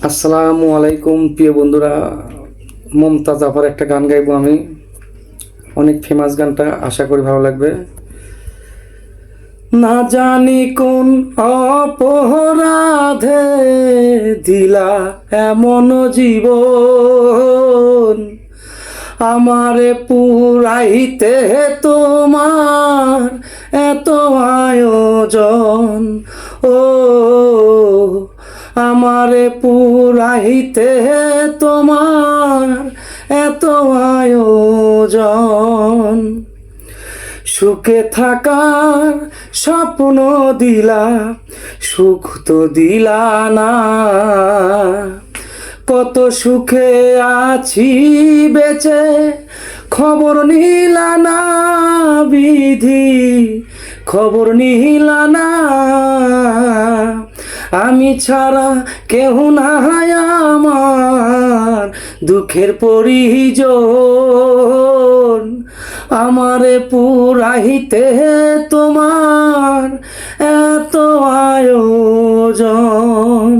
আসসালামু আলাইকুম প্রিয় বন্ধুরা। মমতাজ আপার একটা গান গাইবো আমি, অনেক ফেমাস গানটা, আশা করি ভালো লাগবে। না জানি কোন অপরাধে দিলা এমন জীবন, আমারে পুরাইতে তোমার এত আয়োজন। ও আমারে পুরাইতে তোমার এত আয়োজন। সুখে থাকার স্বপ্ন দিলা, সুখ তো দিলা না। কত সুখে আছি বেঁচে, খবর নিলা না। বিধি খবর নিলা না। আমি ছাড়া কেউ নাই আমার দুঃখের পরিজন, আমারে পুরাইতে তোমার এত আয়োজন।